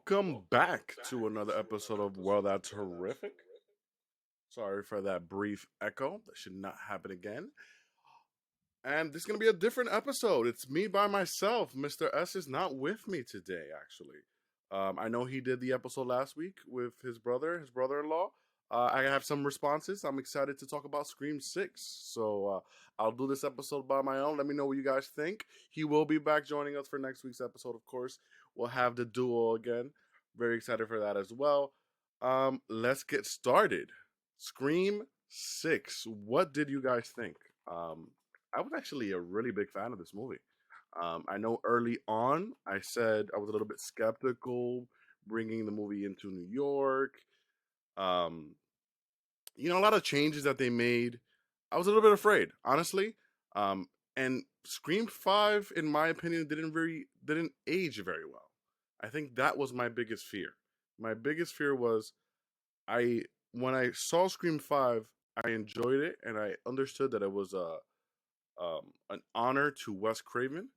Welcome back to another episode of Well That's Horrific. Sorry for that brief echo. That should not happen again. And this is going to be a different episode. It's me by myself. Mr. S is not with me today, actually. I know he did the episode last week with his brother in law. I have some responses. I'm excited to talk about Scream 6. So I'll do this episode by my own. Let me know what you guys think. He will be back joining us for next week's episode, of course. We'll have the duo again. Very excited for that as well. Let's get started. Scream 6. What did you guys think? I was actually a really big fan of this movie. I know early on I said I was a little bit skeptical bringing the movie into New York. Um, a lot of changes that they made. I was a little bit afraid, honestly. And Scream 5, in my opinion, didn't age very well. I think that was my biggest fear. My biggest fear was I when I saw Scream 5, I enjoyed it and I understood that it was an honor to Wes Craven.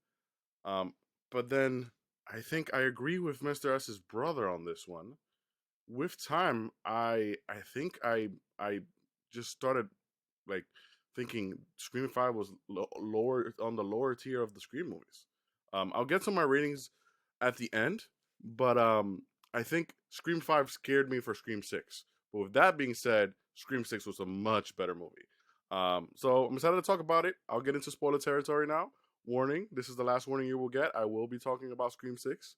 Um, but then I think I agree with Mr. S's brother on this one. With time, I think I just started like thinking Scream 5 was lower on the lower tier of the Scream movies. I'll get to my ratings at the end, but I think Scream 5 scared me for Scream 6. But with that being said, Scream 6 was a much better movie. So I'm excited to talk about it. I'll get into spoiler territory now. Warning, this is the last warning you will get. I will be talking about Scream 6.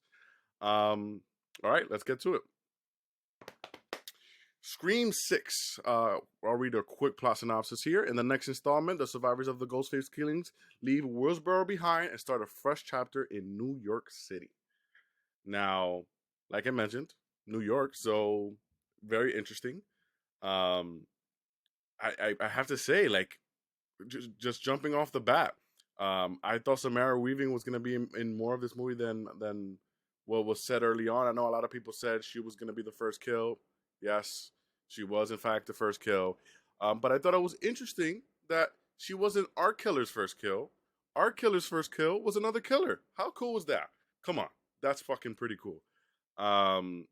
All right, let's get to it. Scream 6. I'll read a quick plot synopsis here. In the next installment, the survivors of the Ghostface killings leave Willsboro behind and start a fresh chapter in New York City. Now, like I mentioned, New York, so very interesting. Um, I have to say, like, just jumping off the bat, I thought Samara Weaving was going to be in more of this movie than what was said early on. I know a lot of people said she was going to be the first kill. Yes, she was in fact the first kill. But I thought it was interesting that she wasn't our killer's first kill. Our killer's first kill was another killer. How cool was that? Come on, that's fucking pretty cool. Um,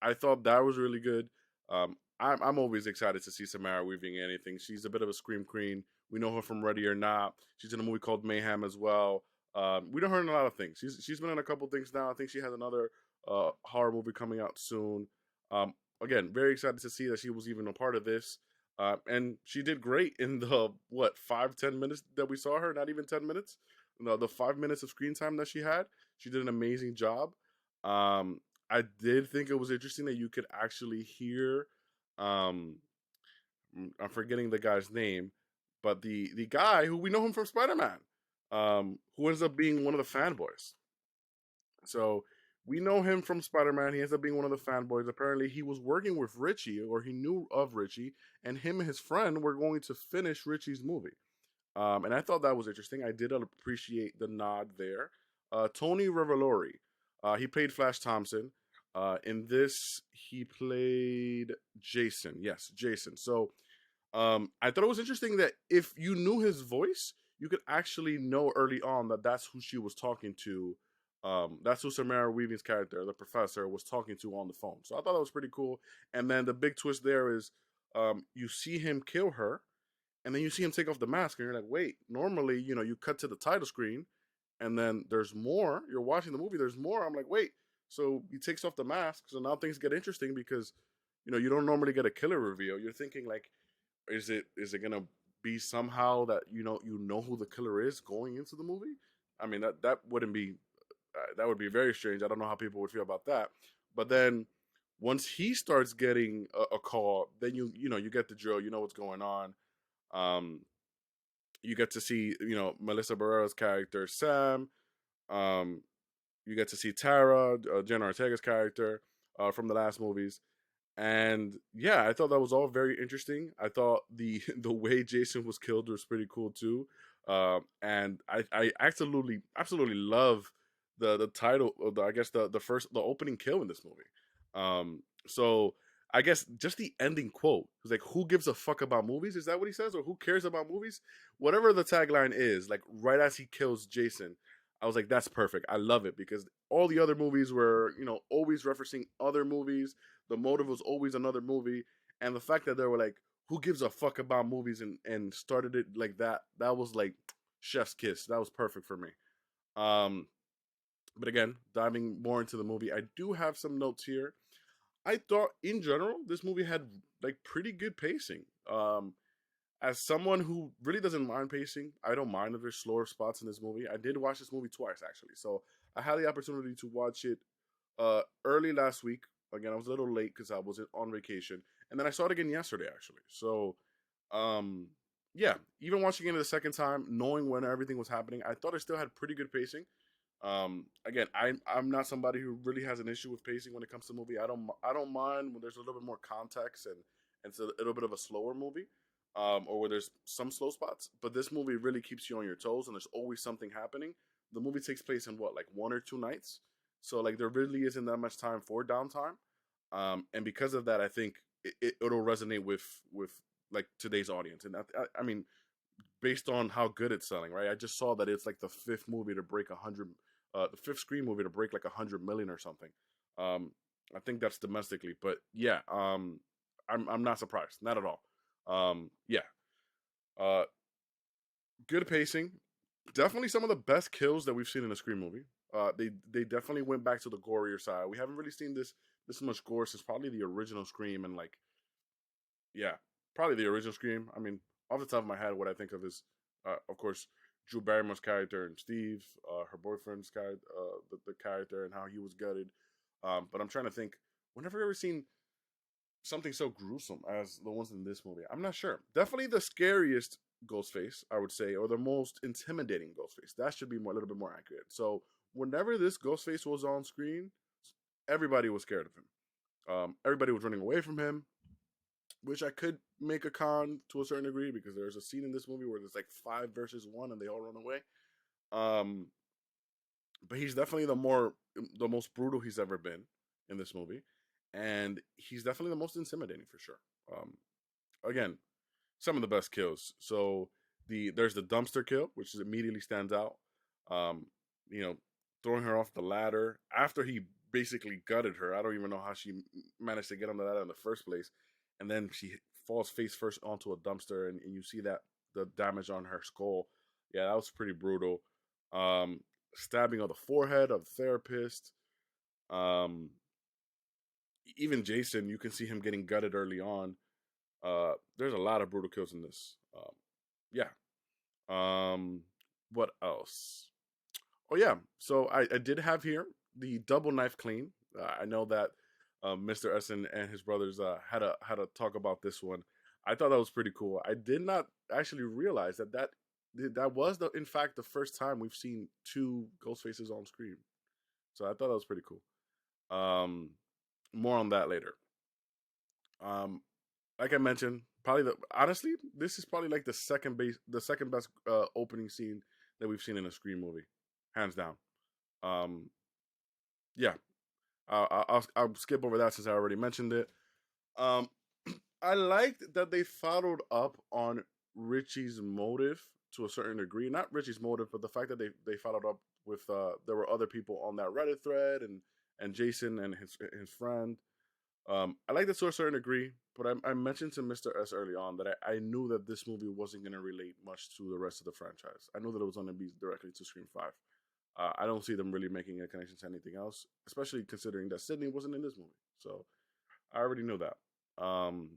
I thought that was really good. I'm always excited to see Samara Weaving in anything. She's a bit of a scream queen. We know her from Ready or Not. She's in a movie called Mayhem as well. We know her in a lot of things. She's been in a couple things now. I think she has another horror movie coming out soon. Again, very excited to see that she was even a part of this. And she did great in the 5-10 minutes that we saw her. Not even 10 minutes. No, the 5 minutes of screen time that she had. She did an amazing job. I did think it was interesting that you could actually hear. Um, I'm forgetting the guy's name, but the guy who we know him from Spider Man, who ends up being one of the fanboys. So we know him from Spider Man. He ends up being one of the fanboys. Apparently, he was working with Richie, or he knew of Richie, and him and his friend were going to finish Richie's movie. And I thought that was interesting. I did appreciate the nod there. Tony Revolori, he played Flash Thompson. In this, he played Jason. Yes, Jason. So I thought it was interesting that if you knew his voice, you could actually know early on that that's who she was talking to. That's who Samara Weaving's character, the professor, was talking to on the phone. So I thought that was pretty cool. And then the big twist there is you see him kill her, and then you see him take off the mask, and you're like, wait, normally, you cut to the title screen, and then there's more. You're watching the movie, there's more. I'm like, wait, so he takes off the mask, so now things get interesting because, you don't normally get a killer reveal. You're thinking like, is it gonna be somehow that you know who the killer is going into the movie? I mean that wouldn't be that would be very strange. I don't know how people would feel about that. But then once he starts getting a call, then you get the drill. You know what's going on. Um, you get to see Melissa Barrera's character Sam. Um, you get to see Tara, Jenna Ortega's character from the last movies. And yeah, I thought that was all very interesting. I thought the the way Jason was killed was pretty cool too. And I absolutely love the title of I guess the opening kill in this movie. So I guess just the ending quote was like, "Who gives a fuck about movies?" Is that what he says, or "Who cares about movies?" Whatever the tagline is, like right as he kills Jason, I was like, that's perfect. I love it because all the other movies were, always referencing other movies. The motive was always another movie, and the fact that they were like, "Who gives a fuck about movies?" and started it like that. That was like chef's kiss. That was perfect for me. Um, but again, diving more into the movie, I do have some notes here. I thought, in general, this movie had like pretty good pacing. As someone who really doesn't mind pacing, I don't mind if there's slower spots in this movie. I did watch this movie twice actually, so I had the opportunity to watch it early last week. Again, I was a little late because I was on vacation, and then I saw it again yesterday actually. So, um, yeah, even watching it the second time, knowing when everything was happening, I thought it still had pretty good pacing. Again, I'm not somebody who really has an issue with pacing when it comes to movie. I don't mind when there's a little bit more context and it's a little bit of a slower movie, or where there's some slow spots. But this movie really keeps you on your toes, and there's always something happening. The movie takes place in what, like 1 or 2 nights, so like there really isn't that much time for downtime. And because of that, I think it'll resonate with like today's audience. And I mean, based on how good it's selling, right? I just saw that it's like the fifth movie to break 100, the fifth screen movie to break like 100 million or something. Um, I think that's domestically, but yeah, I'm not surprised, not at all. Yeah, uh, good pacing, definitely some of the best kills that we've seen in a Scream movie. They definitely went back to the gorier side. We haven't really seen this much gore since probably the original Scream, and like, yeah, probably the original Scream. I mean, off the top of my head, what I think of is, of course, Drew Barrymore's character and Steve, her boyfriend's character, the character, and how he was gutted. But I'm trying to think. Whenever I've ever seen something so gruesome as the ones in this movie, I'm not sure. Definitely the scariest Ghostface, I would say, or the most intimidating Ghostface. That should be more, a little bit more accurate. So whenever this Ghostface was on screen, everybody was scared of him. Everybody was running away from him, which I could make a con to a certain degree because there's a scene in this movie where there's like 5 versus 1 and they all run away. Um, but he's definitely the most brutal he's ever been in this movie, and he's definitely the most intimidating for sure. Again, some of the best kills. So there's the dumpster kill, which is immediately stands out. Um, you know, throwing her off the ladder after he basically gutted her. I don't even know how she managed to get on the ladder in the first place, and then she falls face first onto a dumpster, and you see that the damage on her skull. Yeah, that was pretty brutal. Um, Stabbing on the forehead of the therapist. Um, Even Jason, you can see him getting gutted early on. There's a lot of brutal kills in this. Yeah. Um, what else? Oh yeah. So I did have here the double knife clean. I know that Mr. Essen and his brothers had a talk about this one. I thought that was pretty cool. I did not actually realize that was the in fact the first time we've seen two ghost faces on screen. So I thought that was pretty cool. Um, More on that later. Um, like I mentioned, probably honestly, this is probably like the second best opening scene that we've seen in a Scream movie, hands down. Um, yeah, I'll skip over that since I already mentioned it. Um, I liked that they followed up on Richie's motive to a certain degree. Not Richie's motive, but the fact that they followed up with there were other people on that Reddit thread and Jason and his friend. I like this to a certain degree, but I mentioned to Mr. S early on that I knew that this movie wasn't going to relate much to the rest of the franchise. I knew that it was going to be directly to Scream 5. I don't see them really making a connection to anything else, especially considering that Sydney wasn't in this movie. So I already knew that. Um,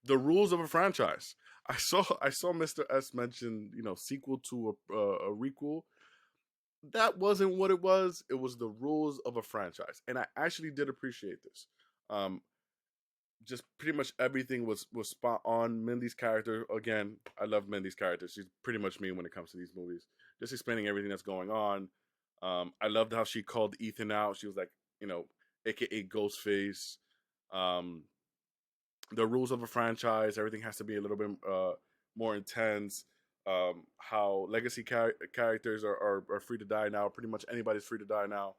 the rules of a franchise. I saw Mr. S mention sequel to a requel. That wasn't what it was. It was the rules of a franchise, and I actually did appreciate this. Um, just pretty much everything was spot on. Mindy's character, again, I love Mindy's character. She's pretty much me when it comes to these movies. Just explaining everything that's going on. I loved how she called Ethan out. She was like, AKA Ghostface. Um, the rules of a franchise, everything has to be a little bit more intense. How legacy characters are free to die now. Pretty much anybody's free to die now.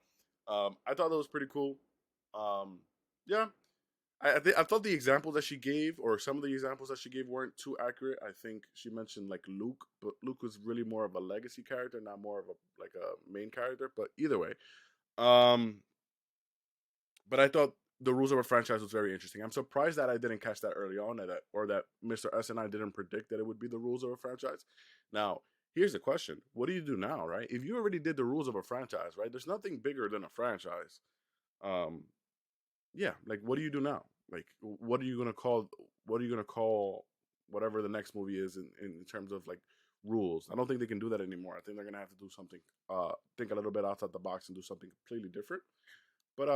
I thought that was pretty cool. Yeah, I thought the examples that she gave, or some of the examples that she gave, weren't too accurate. I think she mentioned like Luke, but Luke was really more of a legacy character, not more of a like a main character. But either way, um, but I thought the rules of a franchise was very interesting. I'm surprised that I didn't catch that early on, or that Mr. S and I didn't predict that it would be the rules of a franchise. Now, here's the question: what do you do now, right? If you already did the rules of a franchise, right? There's nothing bigger than a franchise. Um, yeah, like what do you do now? Like, what are you gonna call? What are you gonna call whatever the next movie is in terms of like rules? I don't think they can do that anymore. I think they're gonna have to do something. Think a little bit outside the box and do something completely different. But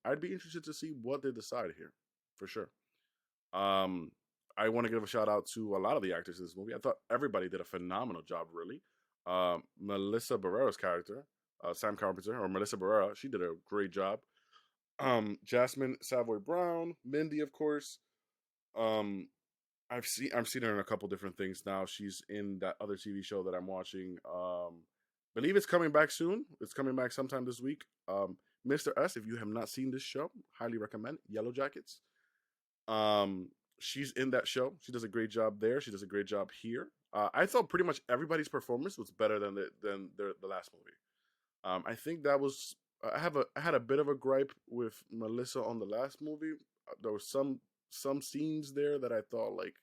I'd be interested to see what they decide here, for sure. Um, I want to give a shout out to a lot of the actors in this movie. I thought everybody did a phenomenal job, really. Melissa Barrera's character, Sam Carpenter, or Melissa Barrera, she did a great job. Jasmine Savoy Brown, Mindy, of course. Um, I've seen her in a couple different things now. She's in that other TV show that I'm watching. Believe it's coming back soon. It's coming back sometime this week. Mr. S, if you have not seen this show, highly recommend Yellow Jackets. Um, she's in that show. She does a great job there. She does a great job here. I thought pretty much everybody's performance was better than the last movie. I think that was I had a bit of a gripe with Melissa on the last movie. There was some scenes there that I thought like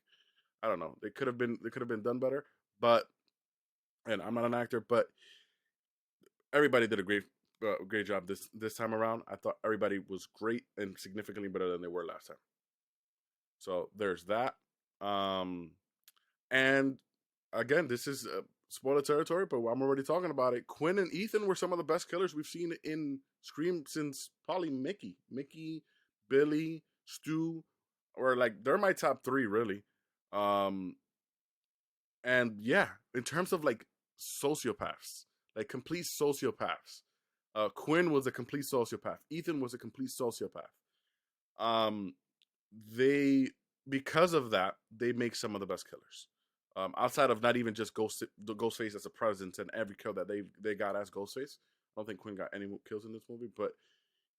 I don't know they could have been done better. But and I'm not an actor, but everybody did a great job this time around. I thought everybody was great and significantly better than they were last time. So there's that. Um, and again, this is spoiler territory, but I'm already talking about it. Quinn and Ethan were some of the best killers we've seen in Scream since probably Mickey, Billy, Stu, or like they're my top three really. Um, and yeah, in terms of like sociopaths, like complete sociopaths. Quinn was a complete sociopath. Ethan was a complete sociopath. Um, they because of that they make some of the best killers. Outside of not even just Ghostface as a presence and every kill that they got as Ghostface. I don't think Quinn got any kills in this movie, but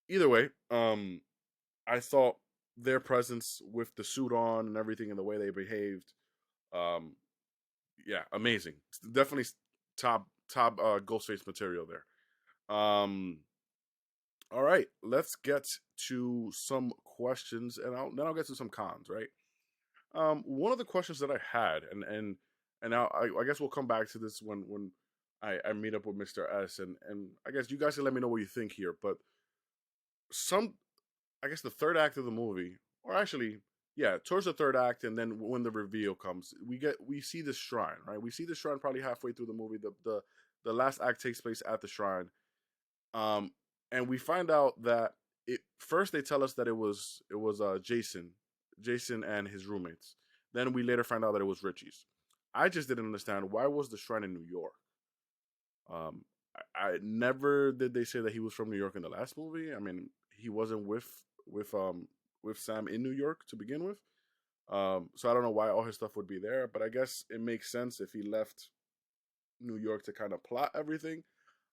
either way, I thought their presence with the suit on and everything and the way they behaved, um, yeah, amazing. Definitely top Ghostface material there. Um, all right, let's get to some questions, and then I'll get to some cons. Right. One of the questions that I had, and now I guess we'll come back to this when I meet up with Mr. S, and I guess you guys can let me know what you think here. But some, I guess the third act of the movie, or actually, yeah, towards the third act, and then when the reveal comes, we see this shrine, right? We see the shrine probably halfway through the movie. The last act takes place at the shrine, um, and we find out that it first they tell us that it was Jason and his roommates. Then we later find out that it was Richie's. I just didn't understand why was the shrine in New York. Um, I never did they say that he was from New York in the last movie. I mean, he wasn't with Sam in New York to begin with. So I don't know why all his stuff would be there, but I guess it makes sense if he left New York to kind of plot everything.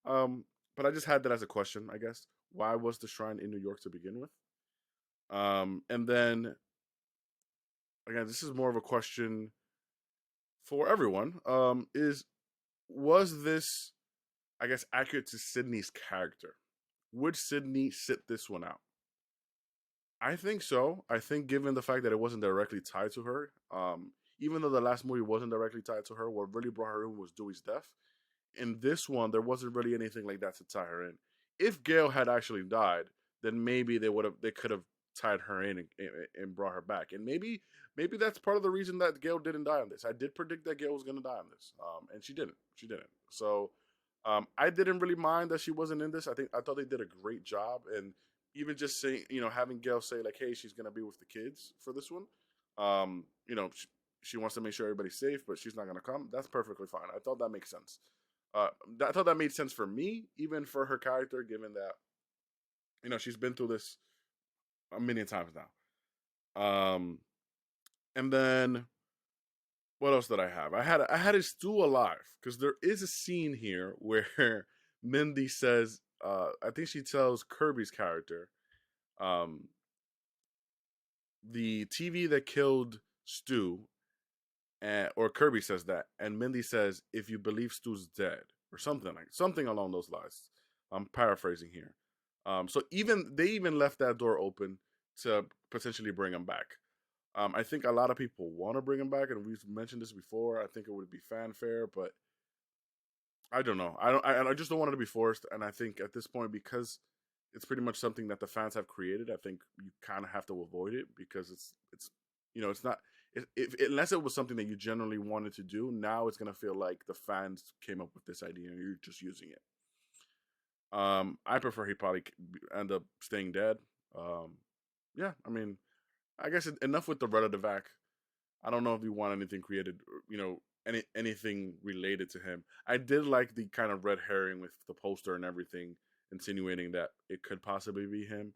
Um, but I just had that as a question, I guess. Why was the shrine in New York to begin with? And then again, this is more of a question for everyone. Is was this, I guess, accurate to Sydney's character? Would Sydney sit this one out? I think so. I think given the fact that it wasn't directly tied to her, even though the last movie wasn't directly tied to her, what really brought her in was Dewey's death. In this one, there wasn't really anything like that to tie her in. If Gail had actually died, then maybe they could have tied her in and brought her back. And maybe that's part of the reason that Gail didn't die on this. I did predict that Gail was going to die on this, and she didn't. She didn't. So I didn't really mind that she wasn't in this. I thought they did a great job, and even just saying, having Gail say like, "Hey, she's going to be with the kids for this one." She wants to make sure everybody's safe, but she's not going to come. That's perfectly fine. I thought that makes sense. I thought that made sense for me, even for her character, given that she's been through this a million times now. And then what else did I have? I had his Stu alive because there is a scene here where Mindy says, I think she tells Kirby's character, um, the TV that killed Stu, or Kirby says that, and Mindy says, "If you believe Stu's dead," or something along those lines. I'm paraphrasing here. So even they even left that door open to potentially bring him back. I think a lot of people want to bring him back, and we've mentioned this before. I think it would be fanfare, but I don't know. I don't. I just don't want it to be forced. And I think at this point, because it's pretty much something that the fans have created, I think you kind of have to avoid it because it's it's not if unless it was something that you generally wanted to do. Now it's gonna feel like the fans came up with this idea and you're just using it. I prefer he probably end up staying dead. Um, yeah, I mean, I guess enough with the relative act. I don't know if you want anything created, anything related to him. I did like the kind of red herring with the poster and everything, insinuating that it could possibly be him.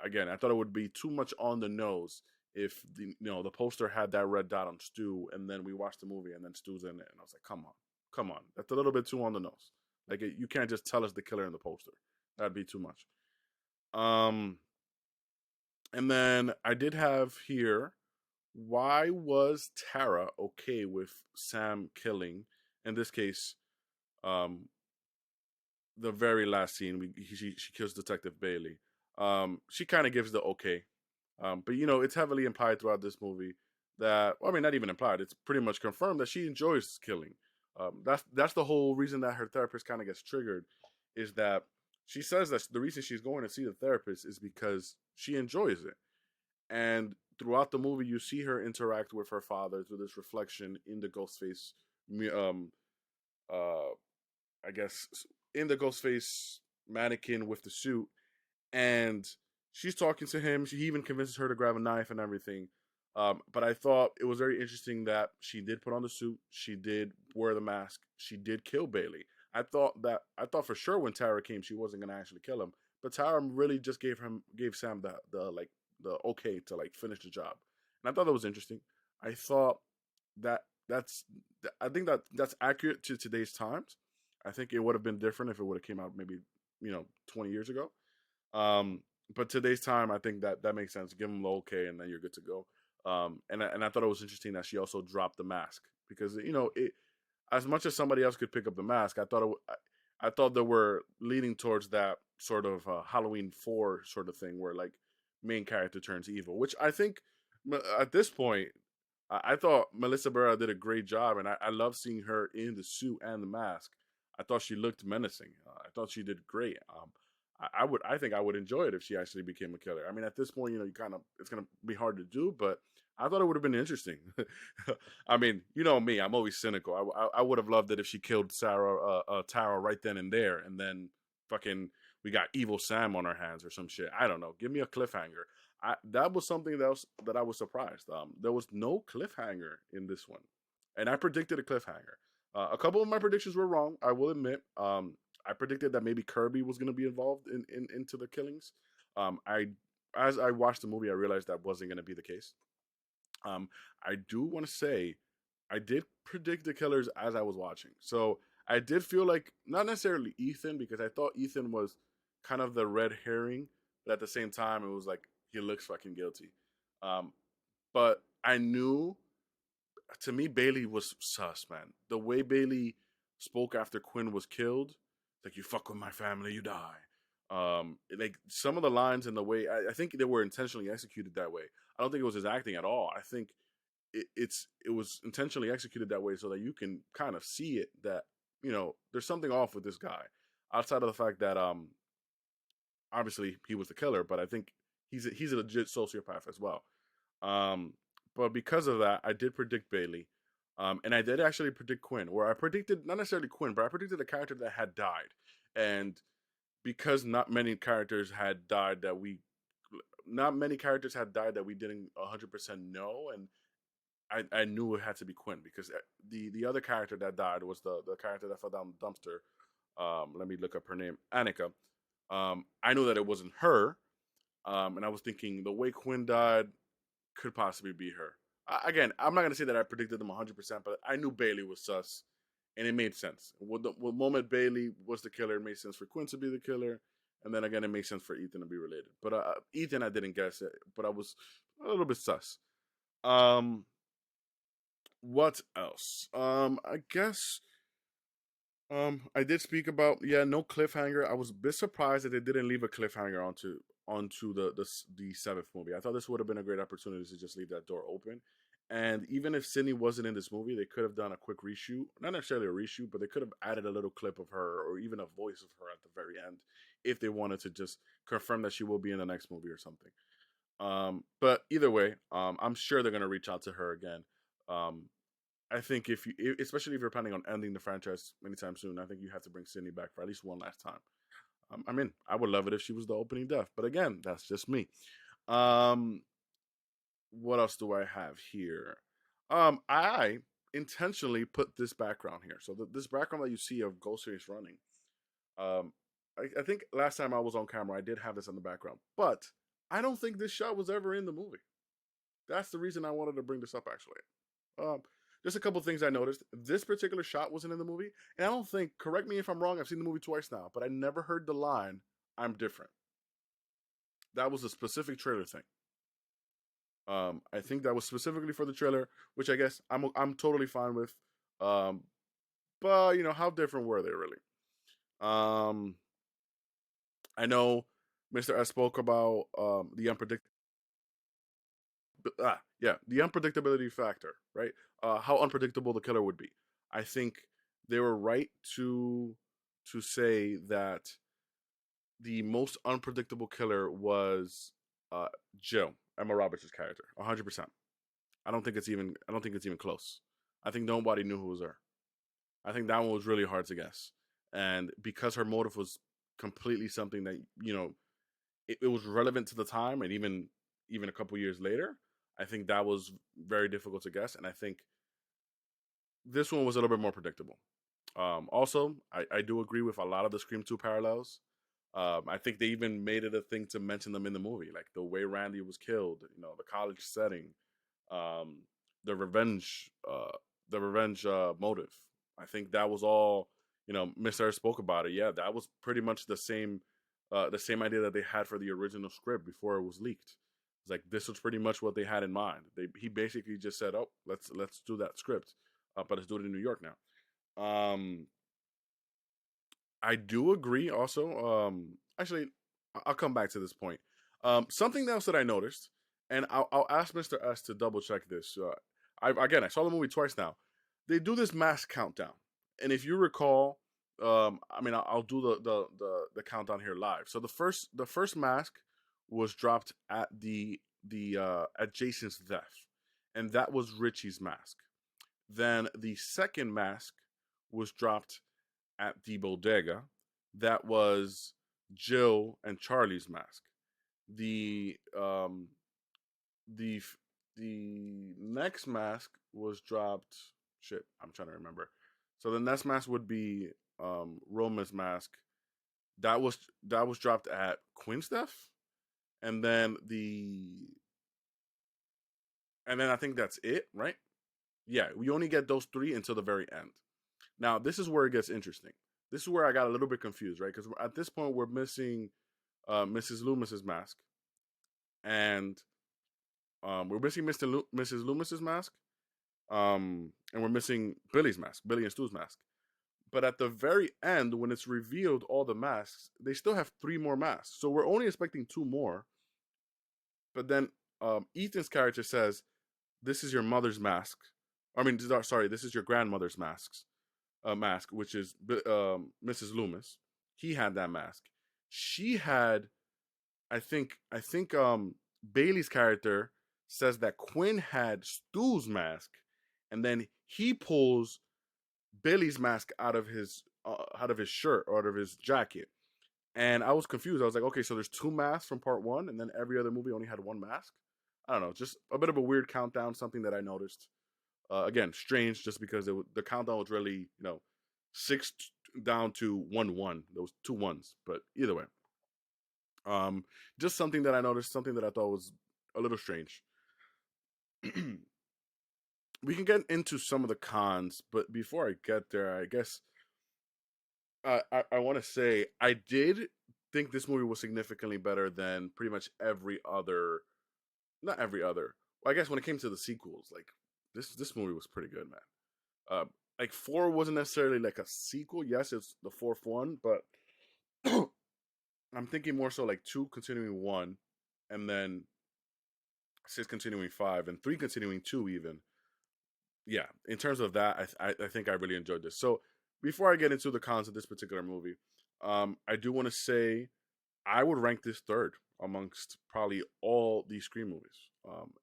Again, I thought it would be too much on the nose if the poster had that red dot on Stu, and then we watched the movie and then Stu's in it, and I was like, come on, that's a little bit too on the nose. Like you can't just tell us the killer in the poster. That'd be too much. Um, and then I did have here, why was Tara okay with Sam killing? In this case, um, the very last scene, she kills Detective Bailey. She kind of gives the okay, but it's heavily implied throughout this movie that, well, I mean, not even implied. It's pretty much confirmed that she enjoys killing. That's the whole reason that her therapist kind of gets triggered, is that she says that the reason she's going to see the therapist is because she enjoys it. And throughout the movie, you see her interact with her father through this reflection in the Ghostface, um, uh, I guess, in the Ghostface mannequin with the suit, and she's talking to him. She even convinces her to grab a knife and everything. But I thought it was very interesting that she did put on the suit. She did wear the mask. She did kill Bailey. I thought for sure when Tara came, she wasn't gonna actually kill him. But Tara really just gave Sam the okay to like finish the job, and I thought that was interesting. I thought that that's I think that's accurate to today's times. I think it would have been different if it would have came out maybe 20 years ago. Um, but today's time, I think that makes sense. Give them the okay, and then you're good to go. And I thought it was interesting that she also dropped the mask because as much as somebody else could pick up the mask, I thought they were leaning towards that sort of Halloween 4 sort of thing where like main character turns evil, which I think at this point I thought Melissa Barrera did a great job, and I love seeing her in the suit and the mask. I thought she looked menacing. I thought she did great. I think I would enjoy it if she actually became a killer. I mean, at this point, you kind of it's gonna be hard to do, but I thought it would have been interesting. I mean, you know me, I'm always cynical. I would have loved it if she killed Tara right then and there, and then fucking we got evil Sam on our hands or some shit. I don't know. Give me a cliffhanger. That was something that I was surprised. There was no cliffhanger in this one, and I predicted a cliffhanger. A couple of my predictions were wrong, I will admit. I predicted that maybe Kirby was going to be involved into the killings. I As I watched the movie, I realized that wasn't going to be the case. Um, I do want to say I did predict the killers as I was watching, so I did feel like not necessarily Ethan because I thought Ethan was kind of the red herring, but at the same time, it was like he looks fucking guilty. Um, but I knew, to me, Bailey was sus, man. The way Bailey spoke after Quinn was killed, like, you fuck with my family, you die. Like some of the lines and the way, I think they were intentionally executed that way. I don't think it was his acting at all. I think it was intentionally executed that way so that you can kind of see it that there's something off with this guy. Outside of the fact that obviously he was the killer, but I think he's a legit sociopath as well. Um, but because of that, I did predict Bailey. And I did actually predict Quinn, where I predicted not necessarily Quinn, but I predicted a character that had died. And because not many characters had died that we didn't 100% know, and I knew it had to be Quinn because the other character that died was the character that fell down the dumpster. Let me look up her name, Annika. I knew that it wasn't her, and I was thinking the way Quinn died could possibly be her. Again, I'm not gonna say that I predicted them 100%, but I knew Bailey was sus, and it made sense. The moment Bailey was the killer, it made sense for Quinn to be the killer, and then again, it makes sense for Ethan to be related. But Ethan, I didn't guess it, but I was a little bit sus. Um, what else? I guess I did speak about, yeah, no cliffhanger. I was a bit surprised that they didn't leave a cliffhanger onto the seventh movie. I thought this would have been a great opportunity to just leave that door open. And even if Sydney wasn't in this movie, they could have done a quick reshoot. Not necessarily a reshoot, but they could have added a little clip of her or even a voice of her at the very end if they wanted to just confirm that she will be in the next movie or something. But either way, I'm sure they're gonna reach out to her again. Um, I think if you, especially if you're planning on ending the franchise anytime soon, I think you have to bring Sydney back for at least one last time. I mean, I would love it if she was the opening death, but again, that's just me. Um, what else do I have here? I intentionally put this background here, so this background that you see of Ghostface running. Um, I think last time I was on camera, I did have this in the background, but I don't think this shot was ever in the movie. That's the reason I wanted to bring this up, actually. Um, just a couple things I noticed. This particular shot wasn't in the movie, and I don't think. Correct me if I'm wrong. I've seen the movie twice now, but I never heard the line "I'm different." That was a specific trailer thing. I think that was specifically for the trailer, which I guess I'm totally fine with. Um, but how different were they really? Um, I know Mr. S spoke about the the unpredictability factor, right? How unpredictable the killer would be. I think they were right to say that the most unpredictable killer was uh, Jill, Emma Roberts' character, 100%. I don't think it's even close. I think nobody knew who was her. I think that one was really hard to guess, and because her motive was completely something that it was relevant to the time, and even a couple years later, I think that was very difficult to guess, and I think this one was a little bit more predictable. Also, I do agree with a lot of the Scream 2 parallels. I think they even made it a thing to mention them in the movie, like the way Randy was killed, the college setting, um, the revenge, motive. I think that was all. Mr. spoke about it. Yeah, that was pretty much the same idea that they had for the original script before it was leaked. It's like this was pretty much what they had in mind. He basically just said, "Oh, let's do that script, but let's do it in New York now." I do agree. Also, actually, I'll come back to this point. Something else that I noticed, and I'll ask Mr. S to double check this. I saw the movie twice now. They do this mask countdown, and if you recall, I mean, I'll do the countdown here live. So the first mask was dropped at Jason's death, and that was Richie's mask. Then the second mask was dropped at the bodega. That was Jill and Charlie's mask. The the the next mask was dropped. Shit, I'm trying to remember. So the next mask would be Roma's mask. That was dropped at Quinn's death, and then I think that's it, right? Yeah, we only get those three until the very end. Now, this is where it gets interesting. This is where I got a little bit confused, right? Because at this point, we're missing Mrs. Loomis's mask, and we're missing Mrs. Loomis's mask, and we're missing Billy's mask, Billy and Stu's mask. But at the very end, when it's revealed all the masks, they still have three more masks. So we're only expecting two more. But then Ethan's character says, "This is your mother's mask." I mean, sorry, this is your grandmother's mask, which is Mrs. Loomis. He had that mask. She had, I think Bailey's character says that Quinn had Stu's mask, and then he pulls Billy's mask out of his shirt or out of his jacket. And I was confused. I was like, okay, so there's two masks from part one, and then every other movie only had one mask. I don't know, just a bit of a weird countdown. Something that I noticed. Again, strange, just because the countdown was really, six down to 1-1. There was two ones, but either way, um, just something that I noticed, something that I thought was a little strange. We can get into some of the cons, but before I get there, I guess I want to say I did think this movie was significantly better than pretty much every other not every other. Well, I guess when it came to the sequels, like this movie was pretty good, man. Like four wasn't necessarily like a sequel. Yes, it's the fourth one, but I'm thinking more so like two continuing one, and then six continuing five, and three continuing two even. Yeah, in terms of that, I think I really enjoyed this. So before I get into the cons of this particular movie, I do want to say I would rank this third amongst probably all these Scream movies,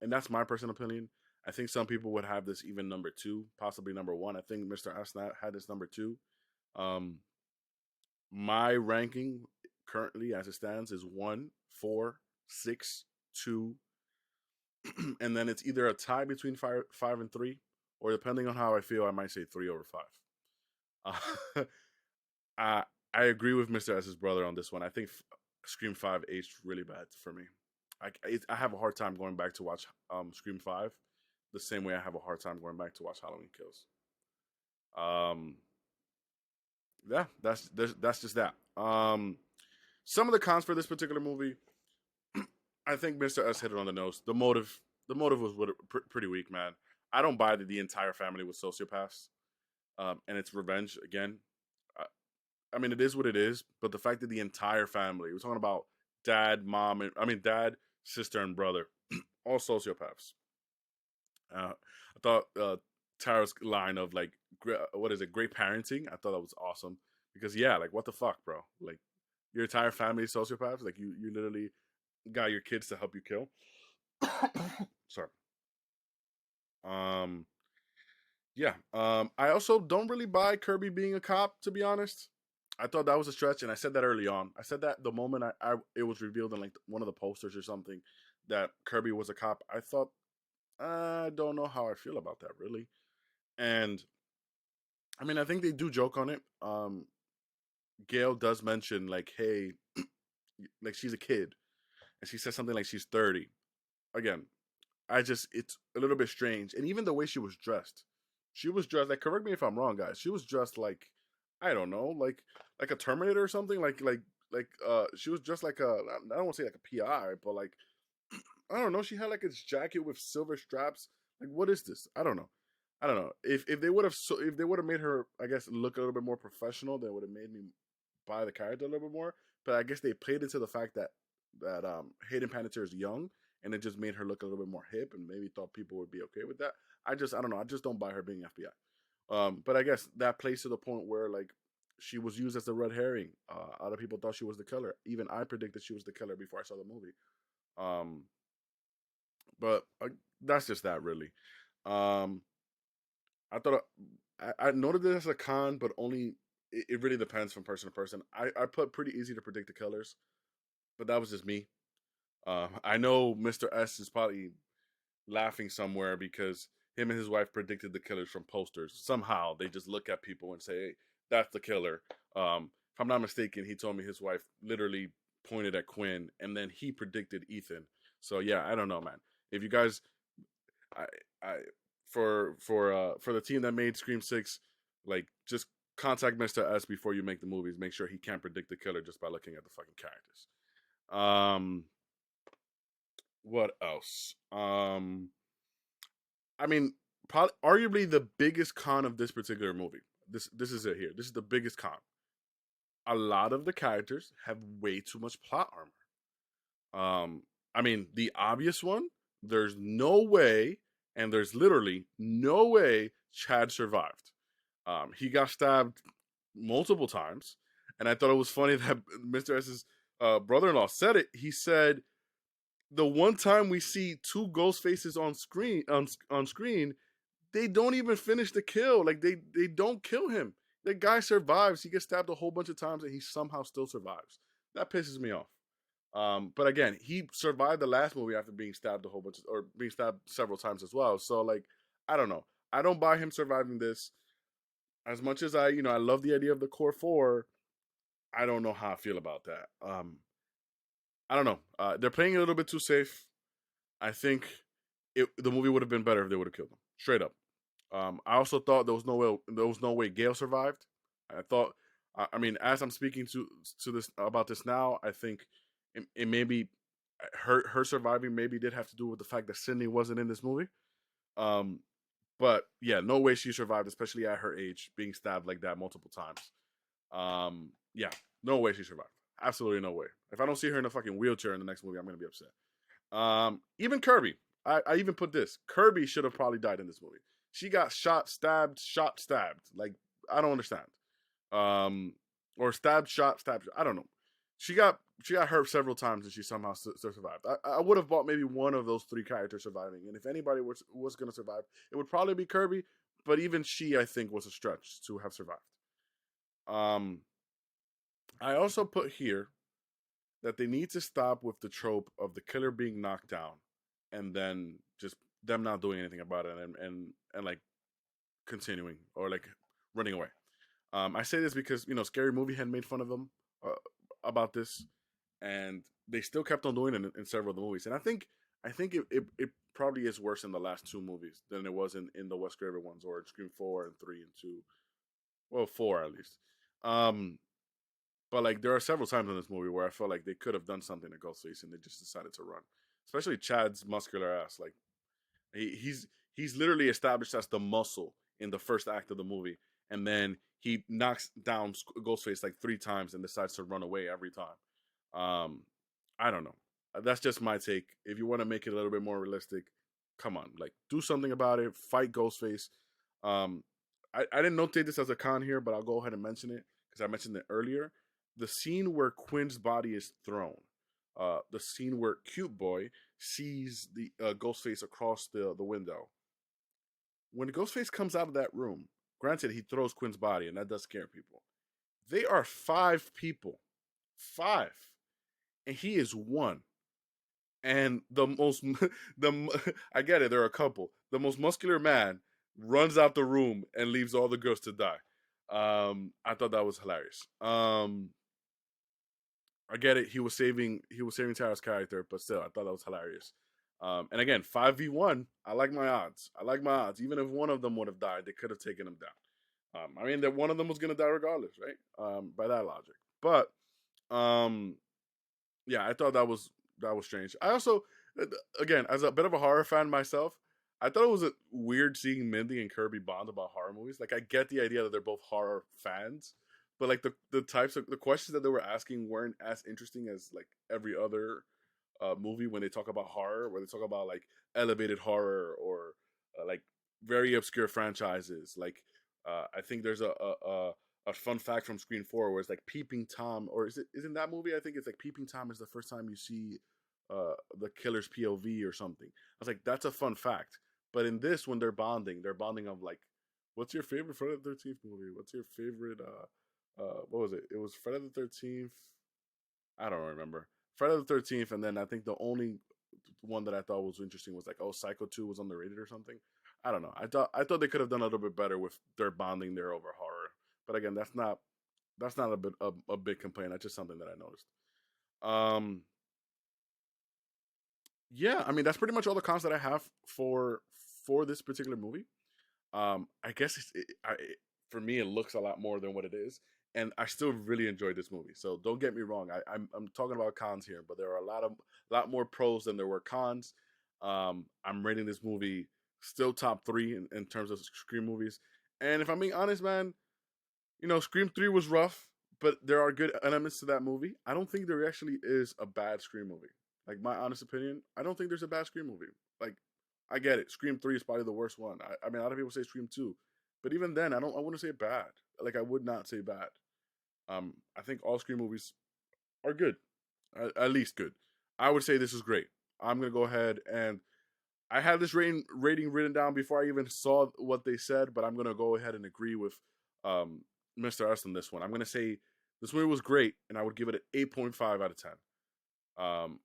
and that's my personal opinion. I think some people would have this even number two, possibly number one. I think Mr. Asnat had this number two. Um, my ranking currently, as it stands, is one, four, six, two, and then it's either a tie between five and three, or depending on how I feel, I might say three over five. I I agree with Mr. S's brother on this one. I think Scream Five aged really bad for me. I have a hard time going back to watch Scream Five, the same way I have a hard time going back to watch Halloween Kills. Um, yeah, that's just that. Some of the cons for this particular movie, I think Mr. S hit it on the nose. The motive was pretty weak, man. I don't buy that the entire family was sociopaths, and it's revenge again. I, I mean, it is what it is, but the fact that the entire family, we're talking about dad, mom, and I mean dad, sister, and brother, all sociopaths. I thought Tara's line of like, what is it, great parenting? I thought that was awesome because yeah, like what the fuck, bro? Like your entire family is sociopaths. Like you literally got your kids to help you kill. Sorry. Um. Yeah. I also don't really buy Kirby being a cop. To be honest, I thought that was a stretch, and I said that early on. I said that the moment I it was revealed in like one of the posters or something that Kirby was a cop. I thought I don't know how I feel about that really. And I mean, I think they do joke on it. Gail does mention like, hey, like she's a kid, and she says something like she's 30. Again, it's a little bit strange, and even the way she was dressed like. Correct me if I'm wrong, guys. She was dressed like, I don't know, like a Terminator or something. She was dressed like a, I don't want to say like a PI, but like I don't know. She had like this jacket with silver straps. Like, what is this? I don't know. I don't know. If they would have if they would have made her, I guess, look a little bit more professional, they would have made me buy the character a little bit more. But I guess they played into the fact that Hayden Panettiere is young, and it just made her look a little bit more hip, and maybe thought people would be okay with that. I don't know. I just don't buy her being FBI. But I guess that plays to the point where like she was used as the red herring. Other people thought she was the killer. Even I predicted she was the killer before I saw the movie. Um, but that's just that really. Um, I thought I noted this as a con, but only it really depends from person to person. I put pretty easy to predict the killers, but that was just me. I know Mr. S is probably laughing somewhere because him and his wife predicted the killers from posters. Somehow they just look at people and say, "Hey, that's the killer." If I'm not mistaken, he told me his wife literally pointed at Quinn, and then he predicted Ethan. So yeah, I don't know, man. If you guys, I, I, for the team that made Scream Six, like just contact Mr. S before you make the movies. Make sure he can't predict the killer just by looking at the fucking characters. Um, what else? I mean, probably, arguably the biggest con of this particular movie. This is it here. This is the biggest con. A lot of the characters have way too much plot armor. I mean, the obvious one. There's no way, and there's literally no way Chad survived. He got stabbed multiple times, and I thought it was funny that Mr. S's brother-in-law said it. He said the one time we see two ghost faces on screen, they don't even finish the kill. Like they don't kill him. The guy survives. He gets stabbed a whole bunch of times, and he somehow still survives. That pisses me off. But again, he survived the last movie after being stabbed a whole bunch or being stabbed several times as well. So like, I don't know. I don't buy him surviving this. As much as I love the idea of the core four. I don't know how I feel about that. I don't know. They're playing a little bit too safe. I think the movie would have been better if they would have killed him straight up. I also thought there was no way Gale survived. I thought, I mean, as I'm speaking to this about this now, I think it maybe her surviving maybe did have to do with the fact that Sydney wasn't in this movie. Um, but yeah, no way she survived, especially at her age, being stabbed like that multiple times. Yeah, no way she survived. Absolutely no way. If I don't see her in a fucking wheelchair in the next movie, I'm gonna be upset. Even Kirby. I even put this. Kirby should have probably died in this movie. She got shot, stabbed. Like, I don't understand. Um, or stabbed, shot, stabbed. I don't know. She got hurt several times and she somehow still survived. I would have bought maybe one of those three characters surviving, and if anybody was going to survive, it would probably be Kirby. But even she, I think, was a stretch to have survived. Um, I also put here that they need to stop with the trope of the killer being knocked down and then just them not doing anything about it and like continuing or like running away. I say this because Scary Movie had made fun of them uh, about this, and they still kept on doing it in several of the movies. And I think it probably is worse in the last two movies than it was in the Wes Craven ones or in Scream 4 and 3 and 2. Well, 4 at least. Um, but like there are several times in this movie where I felt like they could have done something to Ghostface and they just decided to run. Especially Chad's muscular ass. Like he's literally established as the muscle in the first act of the movie, and then he knocks down Ghostface like three times and decides to run away every time. Um, I don't know. That's just my take. If you want to make it a little bit more realistic, come on, like do something about it. Fight Ghostface. Um, I didn't notate this as a con here, but I'll go ahead and mention it because I mentioned it earlier. The scene where Quinn's body is thrown, the scene where Cute Boy sees the Ghostface across the window. When Ghostface comes out of that room, granted he throws Quinn's body, and that does scare people. They are five people, five, and he is one. And the most, I get it. There are a couple. The most muscular man runs out the room and leaves all the girls to die. I thought that was hilarious. I get it. He was saving Tara's character, but still, I thought that was hilarious. And again, 5v1. I like my odds. I like my odds. Even if one of them would have died, they could have taken him down. I mean, that one of them was gonna die regardless, right? By that logic. But um, yeah, I thought that was strange. I also, again, as a bit of a horror fan myself, I thought it was weird seeing Mindy and Kirby bond about horror movies. Like, I get the idea that they're both horror fans, but like the types of the questions that they were asking weren't as interesting as like every other movie when they talk about horror, where they talk about like elevated horror or like very obscure franchises. Like, I think there's a fun fact from Screen 4 where it's like Peeping Tom, or isn't that movie? I think it's like Peeping Tom is the first time you see the killer's POV or something. I was like, that's a fun fact. But in this, when they're bonding of like, what's your favorite Friday the 13th movie? What's your favorite what was it? It was Friday the 13th. I don't remember. Friday the 13th, and then I think the only one that I thought was interesting was like, oh, Psycho 2 was underrated or something. I don't know. I thought they could have done a little bit better with their bonding there over horror. But again, that's not a big complaint. That's just something that I noticed. Um, yeah, I mean that's pretty much all the cons that I have for this particular movie. I guess for me it looks a lot more than what it is, and I still really enjoyed this movie. So don't get me wrong. I'm talking about cons here, but there are a lot more pros than there were cons. I'm rating this movie still top three in terms of Scream movies. And if I'm being honest, man, Scream 3 was rough, but there are good elements to that movie. I don't think there actually is a bad Scream movie. Like, my honest opinion, I don't think there's a bad Scream movie. Like, I get it. Scream 3 is probably the worst one. I mean, a lot of people say Scream 2. But even then, I wouldn't say bad. Like, I would not say bad. I think all Scream movies are good. At least good. I would say this is great. I'm going to go ahead and I had this rating written down before I even saw what they said, but I'm gonna go ahead and agree with Mr. S on this one. I'm gonna say this movie was great, and I would give it an 8.5 out of 10. Um,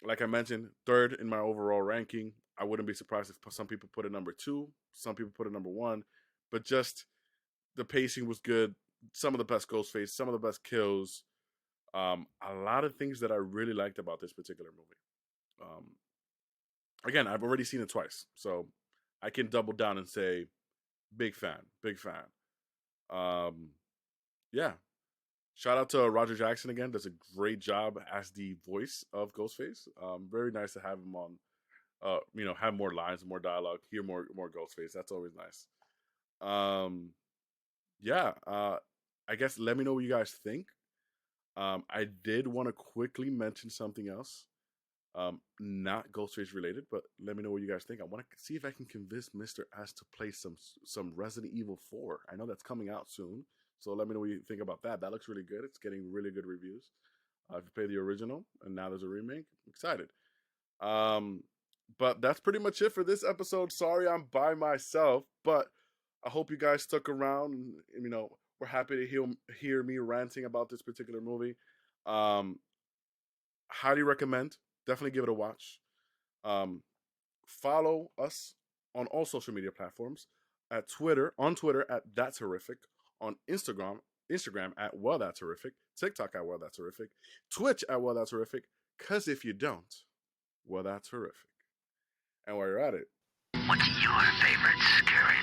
like I mentioned, third in my overall ranking. I wouldn't be surprised if some people put it number two, some people put it number one, but just the pacing was good. Some of the best Ghostface, some of the best kills. A lot of things that I really liked about this particular movie. Um, Again, I've already seen it twice, so I can double down and say big fan, big fan. Um, yeah. Shout out to Roger Jackson again. Does a great job as the voice of Ghostface. Very nice to have him on. Have more lines, more dialogue, hear more Ghostface. That's always nice. Um, yeah. I guess let me know what you guys think. I did want to quickly mention something else. Not Ghostface related, but let me know what you guys think. I want to see if I can convince Mr. S to play some Resident Evil 4. I know that's coming out soon, so let me know what you think about that. That looks really good. It's getting really good reviews. If you play the original, and now there's a remake, I'm excited. Um, but that's pretty much it for this episode. Sorry, I'm by myself, but I hope you guys stuck around. And, we're happy to hear me ranting about this particular movie. Um, Highly recommend. Definitely give it a watch. Um, Follow us on all social media platforms. On Twitter at That's Horrific, on Instagram at Well That's Horrific, TikTok at Well That's Horrific, Twitch at Well That's Horrific. Cause if you don't, well, that's horrific. And while you're at it, what's your favorite scary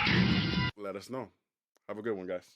movie? let us know. Have a good one, guys.